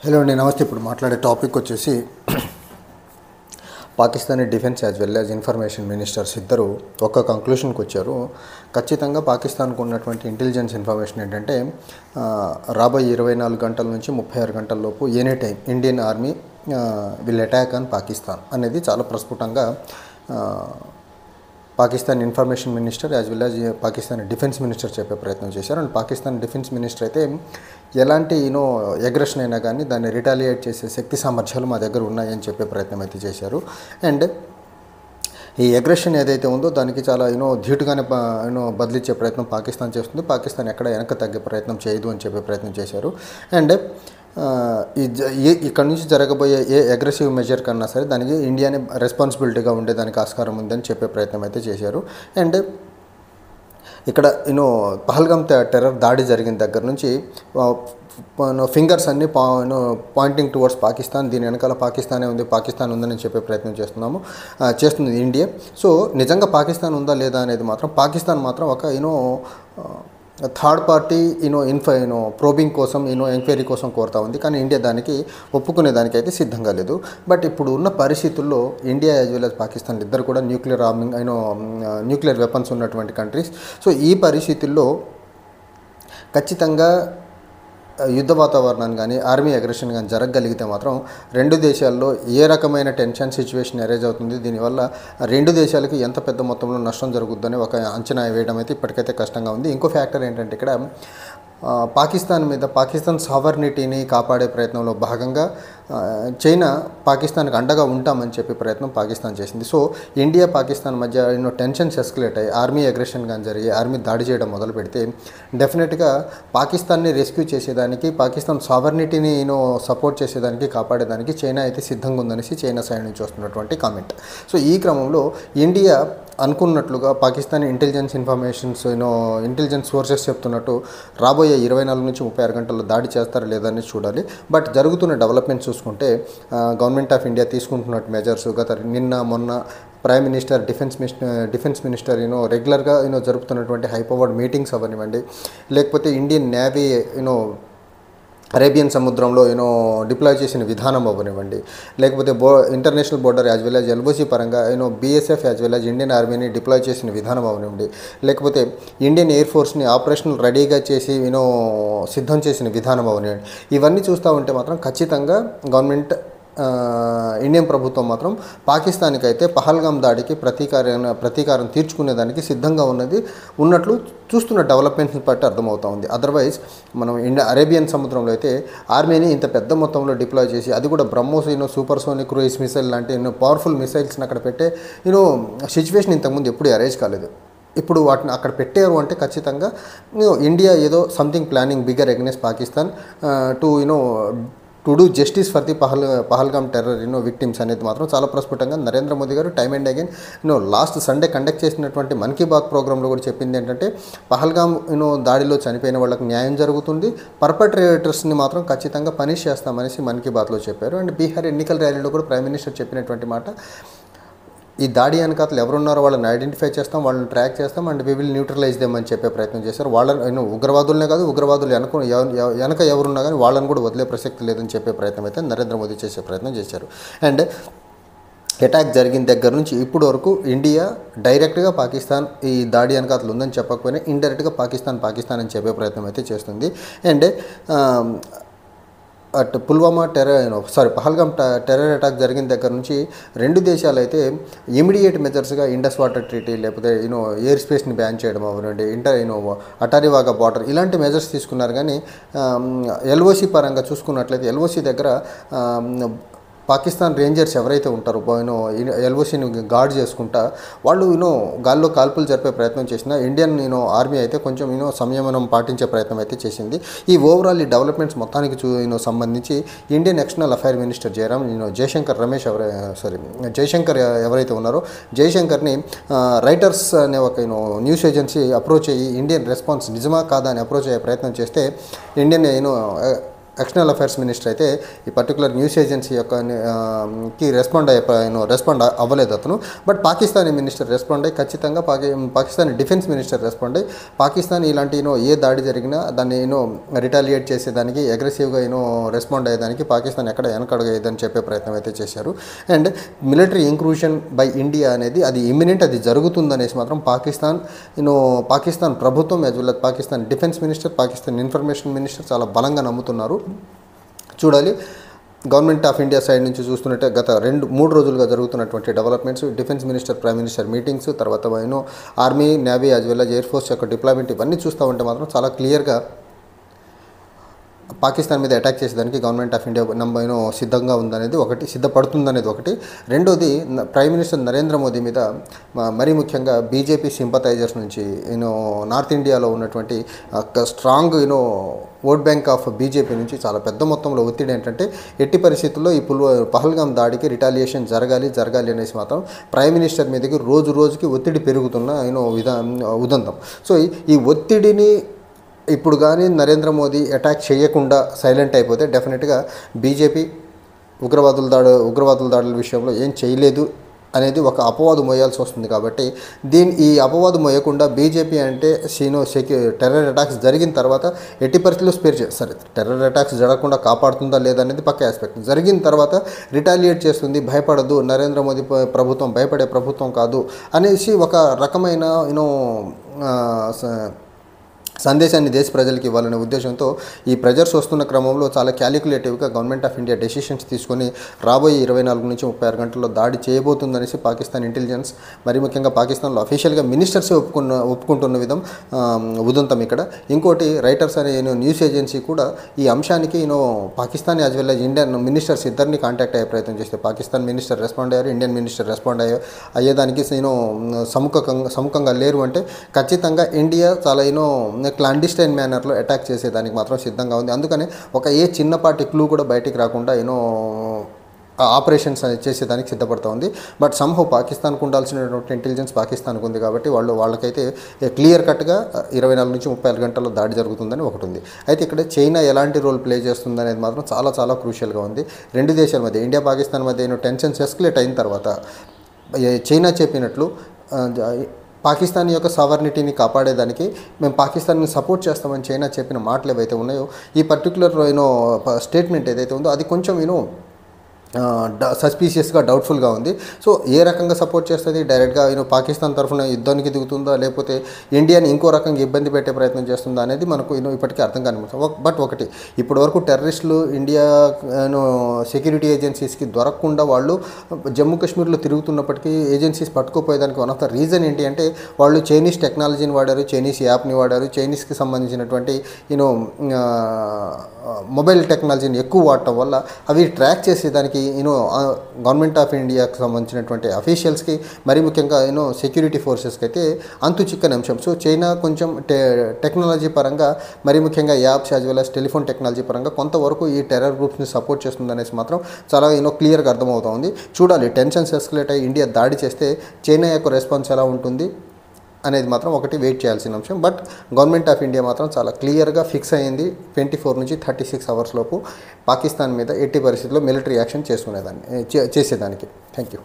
Hello అండి, నమస్తే. ఇప్పుడు మాట్లాడే టాపిక్ వచ్చేసి Pakistani defence as well as information ministers ఇద్దరు ఒక కంక్లూషన్కి వచ్చారు. ఖచ్చితంగా పాకిస్తాన్కు ఉన్నటువంటి ఇంటెలిజెన్స్ ఇన్ఫర్మేషన్ ఏంటంటే రాబోయే 24 గంటల నుంచి 36 గంటల లోపు any time Indian army will attack on Pakistan అనేది చాలా ప్రస్ఫుటంగా Pakistan information minister as well as Pakistan defence minister చెప్పే ప్రయత్నం చేశారు. అండ్ పాకిస్తాన్ డిఫెన్స్ మినిస్టర్ అయితే ఎలాంటి అగ్రెషన్ అయినా కానీ దాన్ని రిటాలియేట్ చేసే శక్తి సామర్థ్యాలు మా దగ్గర ఉన్నాయని చెప్పే ప్రయత్నం అయితే చేశారు. అండ్ ఈ అగ్రెషన్ ఏదైతే ఉందో దానికి చాలా ధీటుగానే బదిలిచ్చే ప్రయత్నం పాకిస్తాన్ చేస్తుంది. పాకిస్తాన్ ఎక్కడ వెనక తగ్గే ప్రయత్నం చేయదు అని చెప్పే ప్రయత్నం చేశారు. అండ్ ఇక్కడ నుంచి జరగబోయే ఏ అగ్రెసివ్ మెజర్ కన్నా సరే దానికి ఇండియానే రెస్పాన్సిబిలిటీగా ఉండేదానికి ఆస్కారం ఉందని చెప్పే ప్రయత్నం అయితే చేశారు. అండ్ ఇక్కడ పహల్గామ్ టెర్రర్ దాడి జరిగిన దగ్గర నుంచి ఫింగర్స్ అన్నీ పాయింటింగ్ టువర్డ్స్ పాకిస్తాన్, దీని వెనకాల పాకిస్తానే ఉంది, పాకిస్తాన్ ఉందని చెప్పే ప్రయత్నం చేస్తుంది ఇండియా. సో నిజంగా పాకిస్తాన్ ఉందా లేదా అనేది మాత్రం పాకిస్తాన్ మాత్రం ఒక థర్డ్ పార్టీ ప్రోబింగ్ కోసం ఎంక్వైరీ కోసం కోరుతా ఉంది. కానీ ఇండియా దానికి ఒప్పుకునే దానికైతే సిద్ధంగా లేదు. బట్ ఇప్పుడు ఉన్న పరిస్థితుల్లో India as well as Pakistan ఇద్దరు కూడా న్యూక్లియర్ వెపన్స్ ఉన్నటువంటి కంట్రీస్. సో ఈ పరిస్థితుల్లో ఖచ్చితంగా యుద్ధ వాతావరణాన్ని కానీ ఆర్మీ అగ్రెషన్ కానీ జరగగలిగితే మాత్రం రెండు దేశాల్లో ఏ రకమైన టెన్షన్ సిచ్యువేషన్ అరైజ్ అవుతుంది, దీనివల్ల రెండు దేశాలకి ఎంత పెద్ద మొత్తంలో నష్టం జరుగుతుందని ఒక అంచనా వేయడం అయితే ఇప్పటికైతే కష్టంగా ఉంది. ఇంకో ఫ్యాక్టర్ ఏంటంటే ఇక్కడ పాకిస్తాన్ సావర్నిటీని కాపాడే ప్రయత్నంలో భాగంగా చైనా పాకిస్తాన్కి అండగా ఉంటామని చెప్పి ప్రయత్నం పాకిస్తాన్ చేసింది. సో ఇండియా పాకిస్తాన్ మధ్య టెన్షన్స్ ఎస్కలేట్ అయ్యి ఆర్మీ అగ్రెషన్ కానీ జరిగి ఆర్మీ దాడి చేయడం మొదలు పెడితే డెఫినెట్గా పాకిస్తాన్ని రెస్క్యూ చేసేదానికి, పాకిస్తాన్ సావర్నిటీని సపోర్ట్ చేసేదానికి, కాపాడేదానికి చైనా అయితే సిద్ధంగా ఉందనేసి చైనా సైడ్ నుంచి వస్తున్నటువంటి కామెంట్. సో ఈ క్రమంలో ఇండియా అనుకున్నట్లుగా పాకిస్తానీ ఇంటెలిజెన్స్ ఇంటెలిజెన్స్ సోర్సెస్ చెప్తున్నట్టు రాబోయే 24 నుంచి 36 గంటల్లో దాడి చేస్తారా లేదని చూడాలి. బట్ జరుగుతున్న డెవలప్మెంట్స్ చూసుకుంటే గవర్నమెంట్ ఆఫ్ ఇండియా తీసుకుంటున్న మెజర్స్ మొన్న ప్రైమ్ మినిస్టర్, డిఫెన్స్ మినిస్టర్ రెగ్యులర్గా జరుపుతున్నటువంటి హై పవర్డ్ మీటింగ్స్ అవనివ్వండి, లేకపోతే ఇండియన్ నేవీ అరేబియన్ సముద్రంలో డిప్లాయ్ చేసిన విధానం అవ్వనివ్వండి, లేకపోతే international border as well as LOC పరంగా BSF as well as Indian ఆర్మీని డిప్లాయ్ చేసిన విధానం అవ్వనివ్వండి, లేకపోతే ఇండియన్ ఎయిర్ ఫోర్స్ని ఆపరేషనల్ రెడీగా చేసి సిద్ధం చేసిన విధానం అవ్వనివ్వండి, ఇవన్నీ చూస్తూ ఉంటే మాత్రం ఖచ్చితంగా ఇండియన్ ప్రభుత్వం మాత్రం పాకిస్తాన్కి అయితే పహల్గామ్ దాడికి ప్రతీకారం తీర్చుకునేదానికి సిద్ధంగా ఉన్నట్లు చూస్తున్న డెవలప్మెంట్ని బట్టి అర్థమవుతూ ఉంది. అదర్వైజ్ మనం అరేబియన్ సముద్రంలో అయితే ఆర్మీని ఇంత పెద్ద మొత్తంలో డిప్లాయ్ చేసి, అది కూడా బ్రహ్మోస్ సూపర్సోనిక్ క్రూయిజ్ మిసైల్ లాంటి పవర్ఫుల్ మిసైల్స్ని అక్కడ పెట్టే సిచ్యువేషన్ ఇంతకుముందు ఎప్పుడు అరేంజ్ కాలేదు. ఇప్పుడు వాటిని అక్కడ పెట్టారు అంటే ఖచ్చితంగా ఇండియా ఏదో something planning bigger against Pakistan to do justice for the Pahalgam terror victims అనేది మాత్రం చాలా ప్రస్ఫుటంగా నరేంద్ర మోదీ గారు time and again last Sunday conduct చేసినటువంటి మన్ కీ బాత్ ప్రోగ్రాంలో కూడా చెప్పింది ఏంటంటే పహల్గామ్ దాడిలో చనిపోయిన వాళ్ళకి న్యాయం జరుగుతుంది, పర్పట్రేటర్స్ని మాత్రం ఖచ్చితంగా పనిష్ చేస్తామనేసి మన్ కీ బాత్లో చెప్పారు. అండ్ బీహార్ ఎన్నికల ర్యాలీలో కూడా ప్రైమ్ మినిస్టర్ చెప్పినటువంటి మాట, ఈ దాడి వెనకాతలు ఎవరున్నారో వాళ్ళని ఐడెంటిఫై చేస్తాం, వాళ్ళని ట్రాక్ చేస్తాం, and we will neutralise them అని చెప్పే ప్రయత్నం చేశారు. వాళ్ళని ఉగ్రవాదులనే కాదు, ఉగ్రవాదులు వెనక ఎవరున్నా కానీ వాళ్ళని కూడా వదిలే ప్రసక్తి లేదని చెప్పే ప్రయత్నం అయితే నరేంద్ర మోదీ చేసే ప్రయత్నం చేశారు. అండ్ అటాక్ జరిగిన దగ్గర నుంచి ఇప్పటి వరకు ఇండియా డైరెక్ట్గా పాకిస్తాన్ ఈ దాడి వెనకాతలు ఉందని చెప్పకపోయినా ఇండైరెక్ట్గా పాకిస్తాన్ అని చెప్పే ప్రయత్నం అయితే చేస్తుంది. And Pulwama Pahalgam terror attack జరిగిన దగ్గర నుంచి రెండు దేశాలు అయితే ఇమీడియట్ మెజర్స్గా ఇండస్ వాటర్ ట్రీటీ, లేకపోతే ఎయిర్ స్పేస్ని బ్యాన్ చేయడం అవ్వనండి, అటారీవాగా బార్డర్, ఇలాంటి మెజర్స్ తీసుకున్నారు. కానీ ఎల్ఓసి పరంగా చూసుకున్నట్లయితే ఎల్ఓసి దగ్గర పాకిస్తాన్ రేంజర్స్ ఎవరైతే ఉంటారో ఎల్ఓసిని గార్డ్ చేసుకుంటా వాళ్ళు గాల్లో కాల్పులు జరిపే ప్రయత్నం చేసిన ఇండియన్ ఆర్మీ అయితే కొంచెం సంయమనం పాటించే ప్రయత్నం అయితే చేసింది. ఈ ఓవరాల్ ఈ డెవలప్మెంట్స్ మొత్తానికి సంబంధించి Indian external affair minister Jaishankar ఎవరైతే ఉన్నారో జయశంకర్ని రైటర్స్ అనే ఒక న్యూస్ ఏజెన్సీ అప్రోచ్ అయ్యి ఇండియన్ రెస్పాన్స్ నిజమా కాదా అని అప్రోచ్ అయ్యే ప్రయత్నం చేస్తే ఇండియన్ ఎక్స్టర్నల్ అఫైర్స్ మినిస్టర్ అయితే ఈ పర్టికులర్ న్యూస్ ఏజెన్సీ యొక్క కి రెస్పాండ్ అవ్వలేదు అతను. బట్ పాకిస్తానీ మినిస్టర్ రెస్పాండ్ అయ్యి ఖచ్చితంగా పాకిస్తానీ డిఫెన్స్ మినిస్టర్ రెస్పాండ్ అయ్యి పాకిస్తాన్ ఇలాంటి ఏ దాడి జరిగినా దాన్ని రిటాలియేట్ చేసేదానికి అగ్రెసివ్గా రెస్పాండ్ అయ్యేదానికి పాకిస్తాన్ ఎక్కడ వెనకడగేదని చెప్పే ప్రయత్నం అయితే చేశారు. అండ్ మిలిటరీ ఇంక్రూషన్ బై ఇండియా అనేది అది ఇమ్మినెంట్, అది జరుగుతుందనేసి మాత్రం పాకిస్తాన్ ప్రభుత్వం as well Pakistan defence minister, Pakistan information minister చాలా బలంగా నమ్ముతున్నారు. చూడాలి. గవర్నమెంట్ ఆఫ్ ఇండియా సైడ్ నుంచి చూస్తున్నట్టే గత 2-3 రోజులుగా జరుగుతున్నటువంటి developments, defence minister, prime minister meetings, తర్వాత army, navy as well as air force యొక్క డిప్లాయ్మెంట్, ఇవన్నీ చూస్తూ ఉంటే మాత్రం చాలా క్లియర్గా పాకిస్తాన్ మీద అటాక్ చేసేదానికి గవర్నమెంట్ ఆఫ్ ఇండియా సిద్ధంగా ఉందనేది ఒకటి, సిద్ధపడుతుందనేది ఒకటి. రెండోది, ప్రైమ్ మినిస్టర్ నరేంద్ర మోదీ మీద మరీ ముఖ్యంగా బీజేపీ సింపథైజర్స్ నుంచి నార్త్ ఇండియాలో ఉన్నటువంటి strong vote bank of BJP నుంచి చాలా పెద్ద మొత్తంలో ఒత్తిడి ఏంటంటే ఎట్టి పరిస్థితుల్లో ఈ పహల్గామ్ దాడికి రిటాలియేషన్ జరగాలి అనేసి మాత్రం ప్రైమ్ మినిస్టర్ మీదకి రోజుకి ఒత్తిడి పెరుగుతున్న ఉదంతం. సో ఈ ఒత్తిడిని ఇప్పుడు కానీ నరేంద్ర మోదీ అటాక్ చేయకుండా సైలెంట్ అయిపోతే డెఫినెట్గా బీజేపీ ఉగ్రవాదుల దాడుల విషయంలో ఏం చేయలేదు అనేది ఒక అపవాదు మోయాల్సి వస్తుంది. కాబట్టి ఈ అపవాదు మోయకుండా బీజేపీ అంటే టెర్రర్ అటాక్స్ జరిగిన తర్వాత ఎట్టి పరిస్థితుల్లో స్పేర్ చేస్తారు. టెర్రర్ అటాక్స్ జరగకుండా కాపాడుతుందా లేదా అనేది పక్క ఆస్పెక్ట్. జరిగిన తర్వాత రిటాలియేట్ చేస్తుంది, భయపడదు, నరేంద్ర మోదీ ప్రభుత్వం భయపడే ప్రభుత్వం కాదు అనేసి ఒక రకమైన సందేశాన్ని దేశ ప్రజలకు ఇవ్వాలనే ఉద్దేశంతో ఈ ప్రెజర్స్ వస్తున్న క్రమంలో చాలా క్యాలిక్యులేటివ్గా గవర్నమెంట్ ఆఫ్ ఇండియా డెసిషన్స్ తీసుకొని రాబోయే 24 నుంచి 36 గంటల్లో దాడి చేయబోతుందనేసి పాకిస్తాన్ ఇంటెలిజెన్స్, మరి ముఖ్యంగా పాకిస్తాన్లో అఫీషియల్గా మినిస్టర్సే ఒప్పుకుంటున్న ఉదంతం ఇక్కడ. ఇంకోటి, రైటర్స్ అనే న్యూస్ ఏజెన్సీ కూడా ఈ అంశానికి Pakistan as well as Indian ministers ఇద్దరిని కాంటాక్ట్ అయ్యే ప్రయత్నం చేస్తే పాకిస్తాన్ మినిస్టర్ రెస్పాండ్ అయ్యారు, ఇండియన్ మినిస్టర్ రెస్పాండ్ అయ్యేదానికి సముఖంగా లేరు. అంటే ఖచ్చితంగా ఇండియా చాలా క్లాండిస్టైన్ మేనర్లో అటాక్ చేసేదానికి మాత్రం సిద్ధంగా ఉంది. అందుకని ఏ చిన్నపాటి క్లూ కూడా బయటికి రాకుండా ఆపరేషన్స్ చేసేదానికి సిద్ధపడుతూ ఉంది. బట్ సంహౌ పాకిస్తాన్కు ఉండాల్సినటువంటి ఇంటెలిజెన్స్ పాకిస్తాన్కు ఉంది కాబట్టి వాళ్ళకైతే క్లియర్ కట్గా 24 నుంచి 36 గంటల్లో దాడి జరుగుతుందని ఒకటి ఉంది. అయితే ఇక్కడ చైనా ఎలాంటి రోల్ ప్లే చేస్తుంది అనేది మాత్రం చాలా క్రూషియల్గా ఉంది. రెండు దేశాల మధ్య, ఇండియా పాకిస్తాన్ మధ్య టెన్షన్స్ ఎస్కలేట్ అయిన తర్వాత చైనా చెప్పినట్లు పాకిస్తాన్ యొక్క సావర్నిటీని కాపాడేదానికి మేము పాకిస్తాన్ని సపోర్ట్ చేస్తామని చైనా చెప్పిన మాటలు ఏవైతే ఉన్నాయో, ఈ పర్టికులర్ స్టేట్మెంట్ ఏదైతే ఉందో అది కొంచెం సస్పీషియస్గా, డౌట్ఫుల్గా ఉంది. సో ఏ రకంగా సపోర్ట్ చేస్తుంది? డైరెక్ట్గా పాకిస్తాన్ తరఫున యుద్ధానికి దిగుతుందా, లేకపోతే ఇండియాని ఇంకో రకంగా ఇబ్బంది పెట్టే ప్రయత్నం చేస్తుందా అనేది మనకు ఇప్పటికీ అర్థం కాని. బట్ ఒకటి, ఇప్పటివరకు టెర్రరిస్టులు ఇండియా సెక్యూరిటీ ఏజెన్సీస్కి దొరకకుండా వాళ్ళు జమ్మూ కాశ్మీర్లో తిరుగుతున్నప్పటికీ ఏజెన్సీస్ పట్టుకోపోయేదానికి వన్ ఆఫ్ ద రీజన్ ఏంటి అంటే వాళ్ళు చైనీస్ టెక్నాలజీని వాడారు, చైనీస్ యాప్ని వాడారు, చైనీస్కి సంబంధించినటువంటి మొబైల్ టెక్నాలజీని ఎక్కువ వాడటం వల్ల అవి ట్రాక్ చేసేదానికి గవర్నమెంట్ ఆఫ్ ఇండియాకి సంబంధించినటువంటి అఫీషియల్స్కి, మరి ముఖ్యంగా సెక్యూరిటీ ఫోర్సెస్కి అయితే అంతు చిక్కని అంశం. సో చైనా కొంచెం టెక్నాలజీ పరంగా, మరి ముఖ్యంగా apps as well as telephone technology పరంగా కొంతవరకు ఈ టెర్రర్ గ్రూప్స్ని సపోర్ట్ చేస్తుందనేసి మాత్రం చాలా క్లియర్గా అర్థమవుతుంది. చూడాలి, టెన్షన్స్ ఎస్కలేట్ అయ్యి ఇండియా దాడి చేస్తే చైనా యొక్క రెస్పాన్స్ ఎలా ఉంటుంది అనేది మాత్రం ఒకటి వెయిట్ చేయాల్సిన అంశం. బట్ గవర్నమెంట్ ఆఫ్ ఇండియా మాత్రం చాలా క్లియర్గా ఫిక్స్ అయ్యింది 24 నుంచి 36 అవర్స్ లోపు పాకిస్తాన్ మీద ఎట్టి పరిస్థితుల్లో మిలిటరీ యాక్షన్ చేసేదానికి. Thank you.